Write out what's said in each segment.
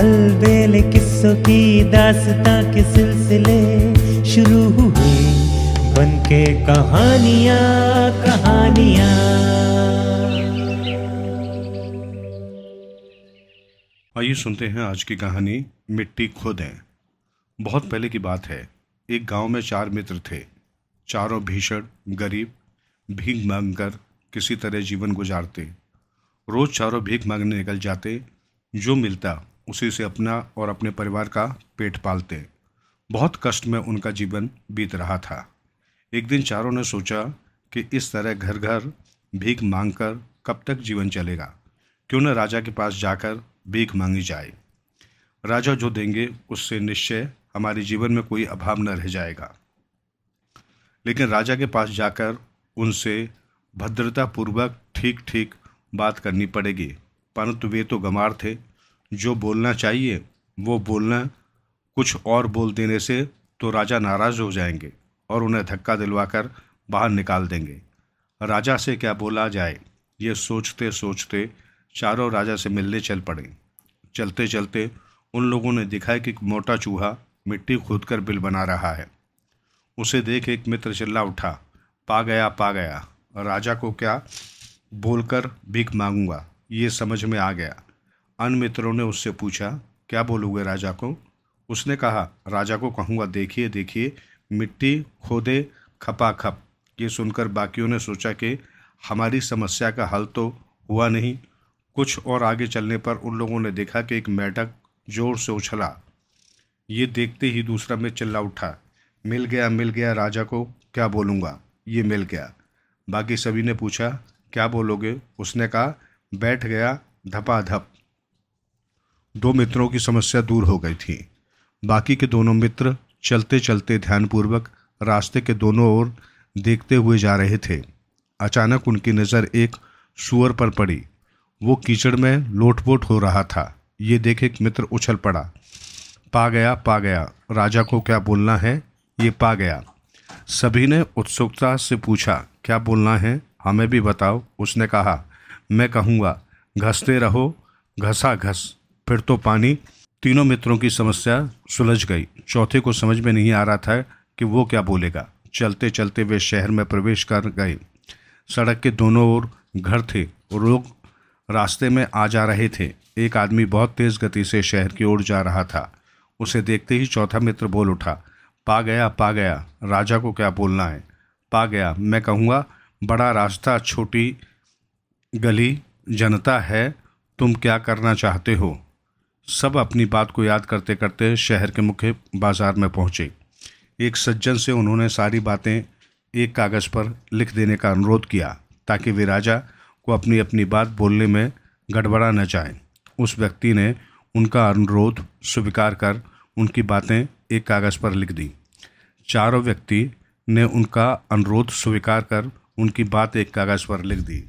अलबेले किस्सों की दास्तां के सिलसिले शुरू हुए, बनके कहानियां कहानियां। आइए सुनते हैं आज की कहानी मिट्टी खोदें। बहुत पहले की बात है। एक गांव में 4 मित्र थे। चारों भीषण गरीब, भीख मांगकर किसी तरह जीवन गुजारते। रोज चारों भीख मांगने निकल जाते। जो मिलता उसी से अपना और अपने परिवार का पेट पालते। बहुत कष्ट में उनका जीवन बीत रहा था। एक दिन चारों ने सोचा कि इस तरह घर घर भीख मांगकर कब तक जीवन चलेगा, क्यों न राजा के पास जाकर भीख मांगी जाए। राजा जो देंगे उससे निश्चय हमारे जीवन में कोई अभाव न रह जाएगा। लेकिन राजा के पास जाकर उनसे भद्रतापूर्वक ठीक ठीक बात करनी पड़ेगी। परंतु वे तो गंवार थे। जो बोलना चाहिए वो बोलना, कुछ और बोल देने से तो राजा नाराज हो जाएंगे और उन्हें धक्का दिलवाकर बाहर निकाल देंगे। राजा से क्या बोला जाए, ये सोचते सोचते चारों राजा से मिलने चल पड़े। चलते चलते उन लोगों ने देखा कि एक मोटा चूहा मिट्टी खोदकर बिल बना रहा है। उसे देख एक मित्र चिल्ला उठा, पा गया पा गया। राजा को क्या बोलकर भीख मांगूंगा, ये समझ में आ गया। अन्य मित्रों ने उससे पूछा, क्या बोलोगे राजा को? उसने कहा, राजा को कहूँगा, देखिए देखिए मिट्टी खोदे खपाखप। ये सुनकर बाकियों ने सोचा कि हमारी समस्या का हल तो हुआ नहीं। कुछ और आगे चलने पर उन लोगों ने देखा कि एक मेंढक जोर से उछला। ये देखते ही दूसरा मित्र चिल्ला उठा, मिल गया राजा को क्या बोलूँगा, ये मिल गया। बाकी सभी ने पूछा, क्या बोलोगे? उसने कहा, बैठ गया धपाधप। 2 मित्रों की समस्या दूर हो गई थी। बाकी के दोनों मित्र चलते चलते ध्यानपूर्वक रास्ते के दोनों ओर देखते हुए जा रहे थे। अचानक उनकी नज़र एक सूअर पर पड़ी। वो कीचड़ में लोटपोट हो रहा था। ये देख एक मित्र उछल पड़ा, पा गया राजा को क्या बोलना है, ये पा गया। सभी ने उत्सुकता से पूछा, क्या बोलना है, हमें भी बताओ। उसने कहा, मैं कहूँगा, घसते रहो घसा घस, फिर तो पानी। तीनों मित्रों की समस्या सुलझ गई। चौथे को समझ में नहीं आ रहा था कि वो क्या बोलेगा। चलते चलते वे शहर में प्रवेश कर गए। सड़क के दोनों ओर घर थे और लोग रास्ते में आ जा रहे थे। एक आदमी बहुत तेज गति से शहर की ओर जा रहा था। उसे देखते ही चौथा मित्र बोल उठा, पा गया राजा को क्या बोलना है, पा गया। मैं कहूँगा, बड़ा रास्ता छोटी गली, जनता है, तुम क्या करना चाहते हो। सब अपनी बात को याद करते करते शहर के मुख्य बाजार में पहुँचे। एक सज्जन से उन्होंने सारी बातें एक कागज़ पर लिख देने का अनुरोध किया ताकि वे राजा को अपनी अपनी बात बोलने में गड़बड़ा न जाए। उस व्यक्ति ने उनका अनुरोध स्वीकार कर उनकी बातें एक कागज़ पर लिख दी। चारों व्यक्ति ने उनका अनुरोध स्वीकार कर उनकी बात एक कागज़ पर लिख दी।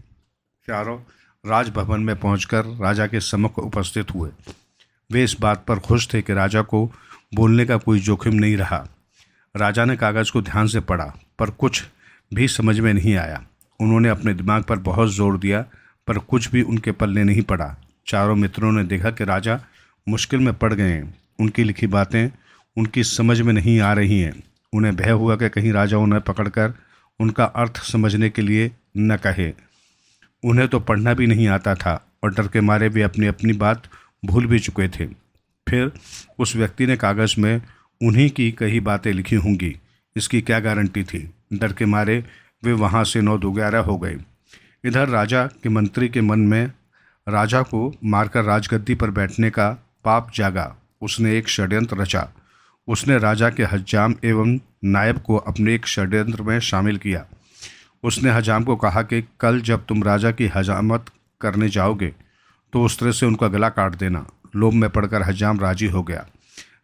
चारों राजभवन में पहुंचकर राजा के सम्मुख उपस्थित हुए। वे इस बात पर खुश थे कि राजा को बोलने का कोई जोखिम नहीं रहा। राजा ने कागज़ को ध्यान से पढ़ा पर कुछ भी समझ में नहीं आया। उन्होंने अपने दिमाग पर बहुत जोर दिया पर कुछ भी उनके पल्ले नहीं पड़ा। चारों मित्रों ने देखा कि राजा मुश्किल में पड़ गए हैं। उनकी लिखी बातें उनकी समझ में नहीं आ रही हैं। उन्हें भय हुआ कि कहीं राजा उन्हें पकड़कर उनका अर्थ समझने के लिए न कहे। उन्हें तो पढ़ना भी नहीं आता था और डर के मारे वे अपनी अपनी बात भूल भी चुके थे। फिर उस व्यक्ति ने कागज़ में उन्हीं की कई बातें लिखी होंगी, इसकी क्या गारंटी थी। डर के मारे वे वहाँ से 9-11 हो गए। इधर राजा के मंत्री के मन में राजा को मारकर राजगद्दी पर बैठने का पाप जागा। उसने एक षड्यंत्र रचा। उसने राजा के हज्जाम एवं नायब को अपने एक षड्यंत्र में शामिल किया। उसने हजाम को कहा कि कल जब तुम राजा की हजामत करने जाओगे तो उस तरह से उनका गला काट देना। लोभ में पड़कर हजाम राजी हो गया।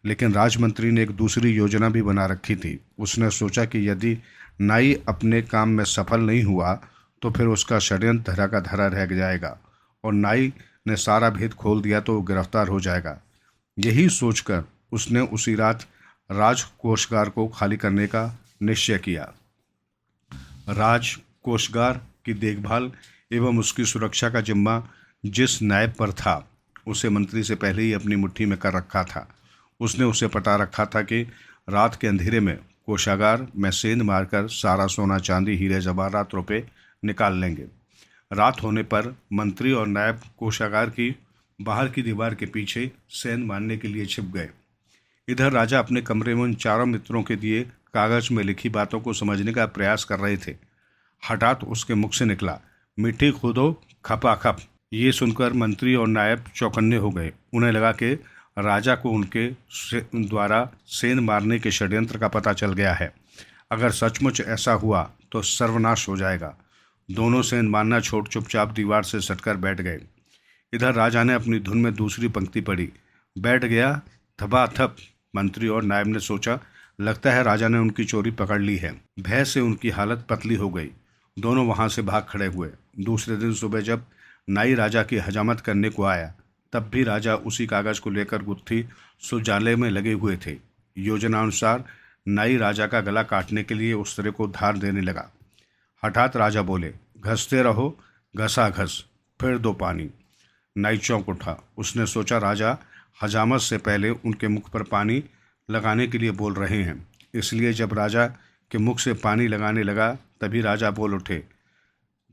लेकिन राजमंत्री ने एक दूसरी योजना भी बना रखी थी। उसने सोचा कि यदि नाई अपने काम में सफल नहीं हुआ तो फिर उसका षड्यंत्र धरा का धरा रह जाएगा और नाई ने सारा भेद खोल दिया तो वो गिरफ्तार हो जाएगा। यही सोचकर उसने उसी रात राजकोषागार को खाली करने का निश्चय किया। राजकोषागार की देखभाल एवं उसकी सुरक्षा का जिम्मा जिस नायब पर था उसे मंत्री से पहले ही अपनी मुट्ठी में कर रखा था। उसने उसे पता रखा था कि रात के अंधेरे में कोषागार में सेंध मारकर सारा सोना चांदी हीरे जवाहरात रुपये निकाल लेंगे। रात होने पर मंत्री और नायब कोषागार की बाहर की दीवार के पीछे सेंध मारने के लिए छिप गए। इधर राजा अपने कमरे में उन चारों मित्रों के दिए कागज में लिखी बातों को समझने का प्रयास कर रहे थे। हठात उसके मुख से निकला, मिट्टी खोदो खपाखप। ये सुनकर मंत्री और नायब चौकन्ने हो गए। उन्हें लगा कि राजा को उनके द्वारा सेंध मारने के षड्यंत्र का पता चल गया है। अगर सचमुच ऐसा हुआ तो सर्वनाश हो जाएगा। दोनों सेंध मारना छोड़ चुपचाप दीवार से सटकर बैठ गए। इधर राजा ने अपनी धुन में दूसरी पंक्ति पढ़ी, बैठ गया थपाथप। मंत्री और नायब ने सोचा, लगता है राजा ने उनकी चोरी पकड़ ली है। भय से उनकी हालत पतली हो गई। दोनों वहां से भाग खड़े हुए। दूसरे दिन सुबह जब नाई राजा की हजामत करने को आया, तब भी राजा उसी कागज को लेकर गुत्थी सुजाले में लगे हुए थे। योजनानुसार नाई राजा का गला काटने के लिए उस तरह को धार देने लगा। हठात राजा बोले, घसते रहो, घसा घस, फिर दो पानी। नाई चौंक उठा। उसने सोचा राजा हजामत से पहले उनके मुख पर पानी लगाने के लिए बोल रहे हैं। इसलिए जब राजा के मुख से पानी लगाने लगा तभी राजा बोल उठे,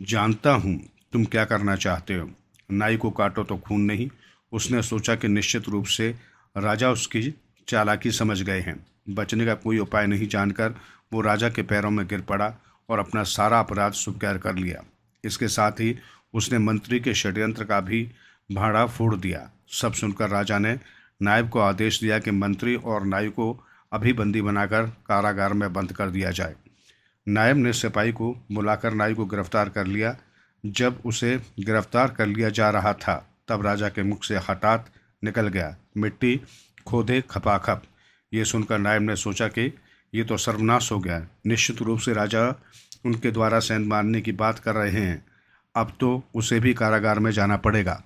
जानता हूँ तुम क्या करना चाहते हो। नाई को काटो तो खून नहीं। उसने सोचा कि निश्चित रूप से राजा उसकी चालाकी समझ गए हैं। बचने का कोई उपाय नहीं जानकर वो राजा के पैरों में गिर पड़ा और अपना सारा अपराध स्वीकार कर लिया। इसके साथ ही उसने मंत्री के षड्यंत्र का भी भाड़ा फोड़ दिया। सब सुनकर राजा ने नायब को आदेश दिया कि मंत्री और नाई को अभी बंदी बनाकर कारागार में बंद कर दिया जाए। नायब ने सिपाही को बुलाकर नाई को गिरफ्तार कर लिया। जब उसे गिरफ्तार कर लिया जा रहा था तब राजा के मुख से हठात निकल गया, मिट्टी खोदे खपाखप। ये सुनकर नायब ने सोचा कि ये तो सर्वनाश हो गया। निश्चित रूप से राजा उनके द्वारा सेंध मारने की बात कर रहे हैं। अब तो उसे भी कारागार में जाना पड़ेगा।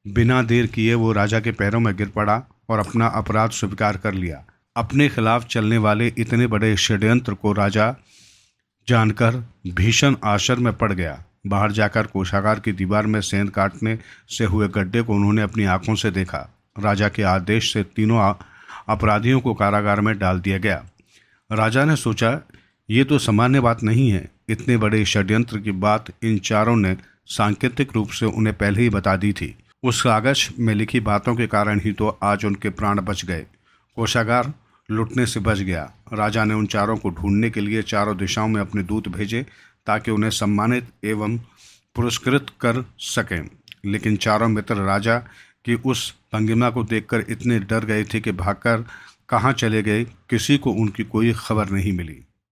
बिना देर किए वो राजा के पैरों में गिर पड़ा और अपना अपराध स्वीकार कर लिया। अपने खिलाफ चलने वाले इतने बड़े षड्यंत्र को राजा जानकर भीषण आश्चर्य में पड़ गया। बाहर जाकर कोषागार की दीवार में सेंध काटने से हुए गड्ढे को उन्होंने अपनी आंखों से देखा। राजा के आदेश से तीनों अपराधियों को कारागार में डाल दिया गया। राजा ने सोचा, ये तो सामान्य बात नहीं है। इतने बड़े षड्यंत्र की बात इन चारों ने सांकेतिक रूप से उन्हें पहले ही बता दी थी। उस कागज में लिखी बातों के कारण ही तो आज उनके प्राण बच गए। कोषागार लुटने से बच गया। राजा ने उन चारों को ढूंढने के लिए चारों दिशाओं में अपने दूत भेजे ताकि उन्हें सम्मानित एवं पुरस्कृत कर सकें। लेकिन चारों मित्र राजा की उस भंगिमा को देखकर इतने डर गए थे कि भागकर कहाँ चले गए, किसी को उनकी कोई खबर नहीं मिली।